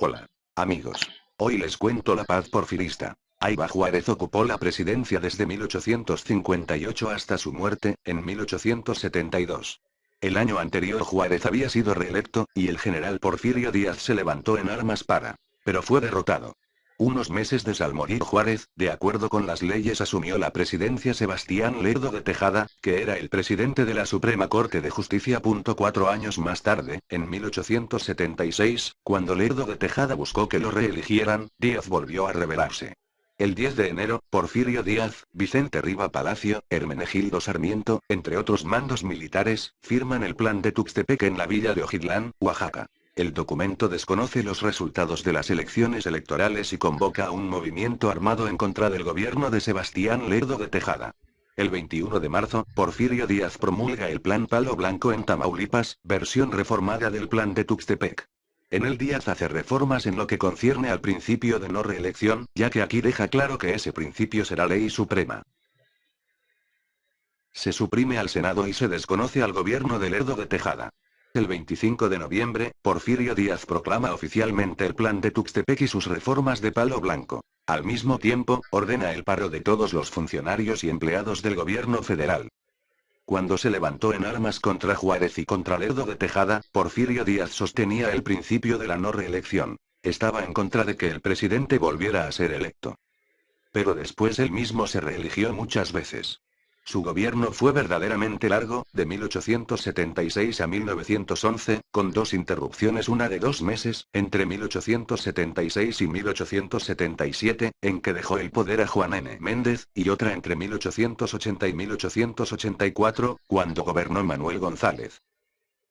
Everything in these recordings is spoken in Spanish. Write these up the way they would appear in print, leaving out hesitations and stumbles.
Hola, amigos. Hoy les cuento la paz porfirista. Aybar Juárez ocupó la presidencia desde 1858 hasta su muerte, en 1872. El año anterior Juárez había sido reelecto, y el general Porfirio Díaz se levantó en armas pero fue derrotado. Unos meses al morir Juárez, de acuerdo con las leyes asumió la presidencia Sebastián Lerdo de Tejada, que era el presidente de la Suprema Corte de Justicia. 4 años más tarde, en 1876, cuando Lerdo de Tejada buscó que lo reeligieran, Díaz volvió a rebelarse. El 10 de enero, Porfirio Díaz, Vicente Riva Palacio, Hermenegildo Sarmiento, entre otros mandos militares, firman el Plan de Tuxtepec en la villa de Ojitlán, Oaxaca. El documento desconoce los resultados de las elecciones electorales y convoca a un movimiento armado en contra del gobierno de Sebastián Lerdo de Tejada. El 21 de marzo, Porfirio Díaz promulga el Plan Palo Blanco en Tamaulipas, versión reformada del Plan de Tuxtepec. En él Díaz hace reformas en lo que concierne al principio de no reelección, ya que aquí deja claro que ese principio será ley suprema. Se suprime al Senado y se desconoce al gobierno de Lerdo de Tejada. El 25 de noviembre, Porfirio Díaz proclama oficialmente el Plan de Tuxtepec y sus reformas de Palo Blanco. Al mismo tiempo, ordena el paro de todos los funcionarios y empleados del gobierno federal. Cuando se levantó en armas contra Juárez y contra Lerdo de Tejada, Porfirio Díaz sostenía el principio de la no reelección. Estaba en contra de que el presidente volviera a ser electo. Pero después él mismo se reeligió muchas veces. Su gobierno fue verdaderamente largo, de 1876 a 1911, con dos interrupciones, una de 2 meses, entre 1876 y 1877, en que dejó el poder a Juan N. Méndez, y otra entre 1880 y 1884, cuando gobernó Manuel González.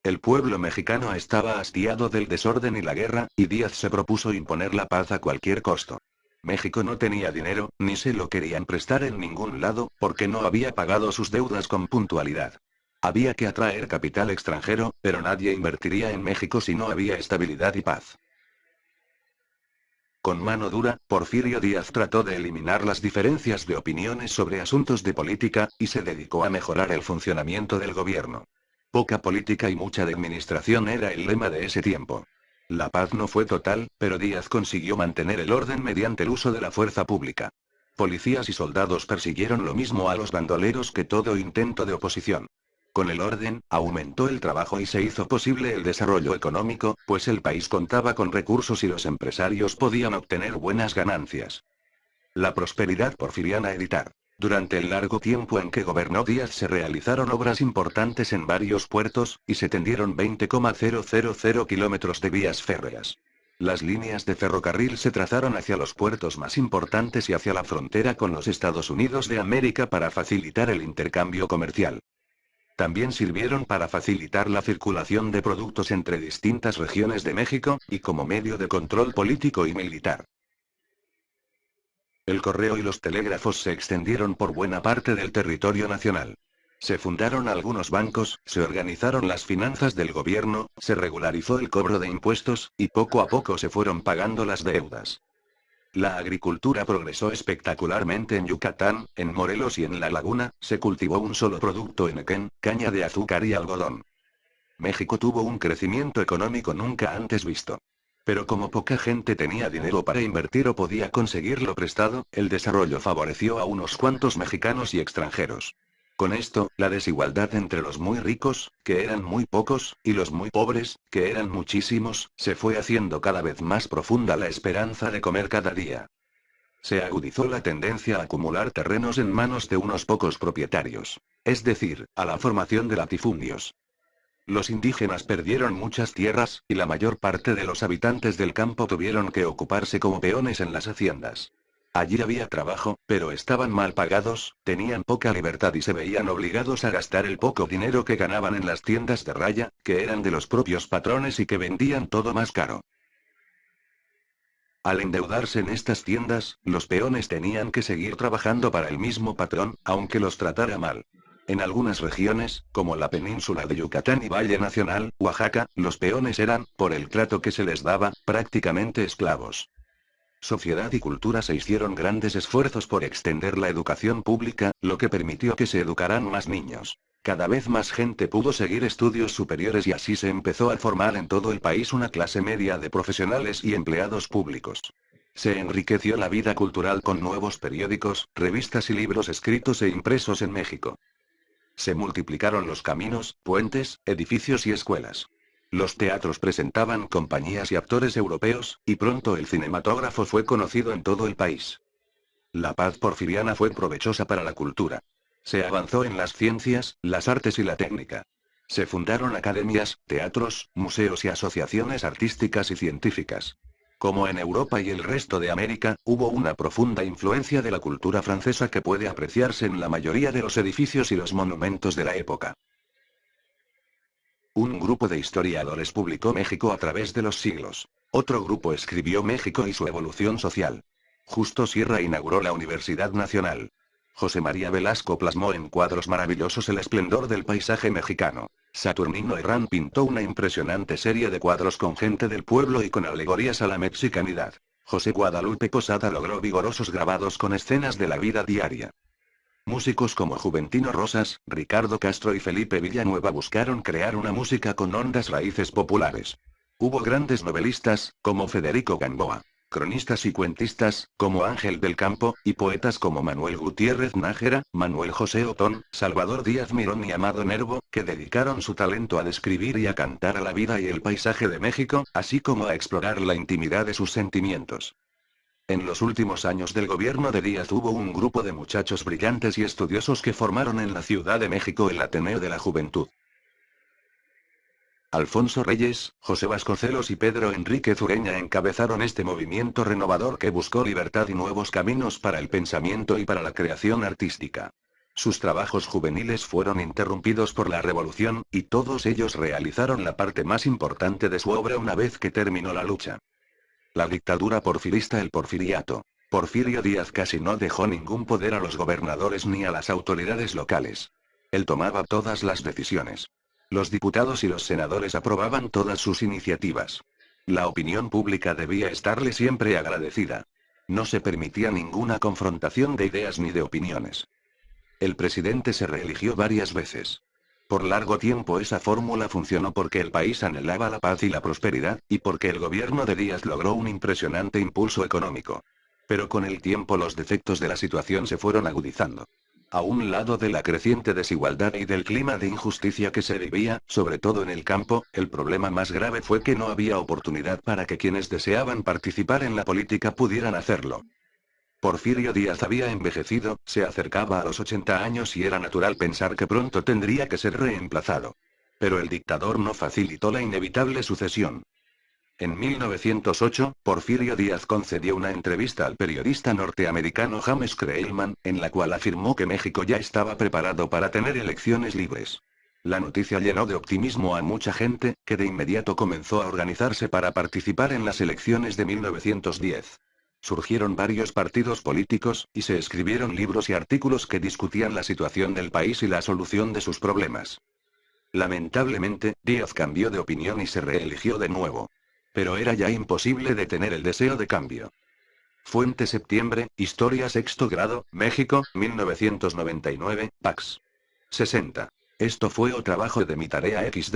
El pueblo mexicano estaba hastiado del desorden y la guerra, y Díaz se propuso imponer la paz a cualquier costo. México no tenía dinero, ni se lo querían prestar en ningún lado, porque no había pagado sus deudas con puntualidad. Había que atraer capital extranjero, pero nadie invertiría en México si no había estabilidad y paz. Con mano dura, Porfirio Díaz trató de eliminar las diferencias de opiniones sobre asuntos de política, y se dedicó a mejorar el funcionamiento del gobierno. Poca política y mucha administración era el lema de ese tiempo. La paz no fue total, pero Díaz consiguió mantener el orden mediante el uso de la fuerza pública. Policías y soldados persiguieron lo mismo a los bandoleros que todo intento de oposición. Con el orden, aumentó el trabajo y se hizo posible el desarrollo económico, pues el país contaba con recursos y los empresarios podían obtener buenas ganancias. La prosperidad porfiriana. Editar. Durante el largo tiempo en que gobernó Díaz se realizaron obras importantes en varios puertos, y se tendieron 20,000 kilómetros de vías férreas. Las líneas de ferrocarril se trazaron hacia los puertos más importantes y hacia la frontera con los Estados Unidos de América para facilitar el intercambio comercial. También sirvieron para facilitar la circulación de productos entre distintas regiones de México, y como medio de control político y militar. El correo y los telégrafos se extendieron por buena parte del territorio nacional. Se fundaron algunos bancos, se organizaron las finanzas del gobierno, se regularizó el cobro de impuestos, y poco a poco se fueron pagando las deudas. La agricultura progresó espectacularmente en Yucatán, en Morelos y en La Laguna, se cultivó un solo producto enequén, caña de azúcar y algodón. México tuvo un crecimiento económico nunca antes visto. Pero como poca gente tenía dinero para invertir o podía conseguirlo prestado, el desarrollo favoreció a unos cuantos mexicanos y extranjeros. Con esto, la desigualdad entre los muy ricos, que eran muy pocos, y los muy pobres, que eran muchísimos, se fue haciendo cada vez más profunda la esperanza de comer cada día. Se agudizó la tendencia a acumular terrenos en manos de unos pocos propietarios. Es decir, a la formación de latifundios. Los indígenas perdieron muchas tierras, y la mayor parte de los habitantes del campo tuvieron que ocuparse como peones en las haciendas. Allí había trabajo, pero estaban mal pagados, tenían poca libertad y se veían obligados a gastar el poco dinero que ganaban en las tiendas de raya, que eran de los propios patrones y que vendían todo más caro. Al endeudarse en estas tiendas, los peones tenían que seguir trabajando para el mismo patrón, aunque los tratara mal. En algunas regiones, como la península de Yucatán y Valle Nacional, Oaxaca, los peones eran, por el trato que se les daba, prácticamente esclavos. Sociedad y cultura se hicieron grandes esfuerzos por extender la educación pública, lo que permitió que se educaran más niños. Cada vez más gente pudo seguir estudios superiores y así se empezó a formar en todo el país una clase media de profesionales y empleados públicos. Se enriqueció la vida cultural con nuevos periódicos, revistas y libros escritos e impresos en México. Se multiplicaron los caminos, puentes, edificios y escuelas. Los teatros presentaban compañías y actores europeos, y pronto el cinematógrafo fue conocido en todo el país. La paz porfiriana fue provechosa para la cultura. Se avanzó en las ciencias, las artes y la técnica. Se fundaron academias, teatros, museos y asociaciones artísticas y científicas. Como en Europa y el resto de América, hubo una profunda influencia de la cultura francesa que puede apreciarse en la mayoría de los edificios y los monumentos de la época. Un grupo de historiadores publicó México a través de los siglos. Otro grupo escribió México y su evolución social. Justo Sierra inauguró la Universidad Nacional. José María Velasco plasmó en cuadros maravillosos el esplendor del paisaje mexicano. Saturnino Herrán pintó una impresionante serie de cuadros con gente del pueblo y con alegorías a la mexicanidad. José Guadalupe Posada logró vigorosos grabados con escenas de la vida diaria. Músicos como Juventino Rosas, Ricardo Castro y Felipe Villanueva buscaron crear una música con hondas raíces populares. Hubo grandes novelistas, como Federico Gamboa, cronistas y cuentistas, como Ángel del Campo, y poetas como Manuel Gutiérrez Nájera, Manuel José Otón, Salvador Díaz Mirón y Amado Nervo, que dedicaron su talento a describir y a cantar a la vida y el paisaje de México, así como a explorar la intimidad de sus sentimientos. En los últimos años del gobierno de Díaz hubo un grupo de muchachos brillantes y estudiosos que formaron en la Ciudad de México el Ateneo de la Juventud. Alfonso Reyes, José Vasconcelos y Pedro Enrique Zureña encabezaron este movimiento renovador que buscó libertad y nuevos caminos para el pensamiento y para la creación artística. Sus trabajos juveniles fueron interrumpidos por la Revolución, y todos ellos realizaron la parte más importante de su obra una vez que terminó la lucha. La dictadura porfirista, el porfiriato. Porfirio Díaz casi no dejó ningún poder a los gobernadores ni a las autoridades locales. Él tomaba todas las decisiones. Los diputados y los senadores aprobaban todas sus iniciativas. La opinión pública debía estarle siempre agradecida. No se permitía ninguna confrontación de ideas ni de opiniones. El presidente se reeligió varias veces. Por largo tiempo esa fórmula funcionó porque el país anhelaba la paz y la prosperidad, y porque el gobierno de Díaz logró un impresionante impulso económico. Pero con el tiempo los defectos de la situación se fueron agudizando. A un lado de la creciente desigualdad y del clima de injusticia que se vivía, sobre todo en el campo, el problema más grave fue que no había oportunidad para que quienes deseaban participar en la política pudieran hacerlo. Porfirio Díaz había envejecido, se acercaba a los 80 años y era natural pensar que pronto tendría que ser reemplazado. Pero el dictador no facilitó la inevitable sucesión. En 1908, Porfirio Díaz concedió una entrevista al periodista norteamericano James Creelman, en la cual afirmó que México ya estaba preparado para tener elecciones libres. La noticia llenó de optimismo a mucha gente, que de inmediato comenzó a organizarse para participar en las elecciones de 1910. Surgieron varios partidos políticos, y se escribieron libros y artículos que discutían la situación del país y la solución de sus problemas. Lamentablemente, Díaz cambió de opinión y se reeligió de nuevo. Pero era ya imposible detener el deseo de cambio. Fuente Septiembre, Historia Sexto Grado, México, 1999, Pax. 60. Esto fue o trabajo de mi tarea XD.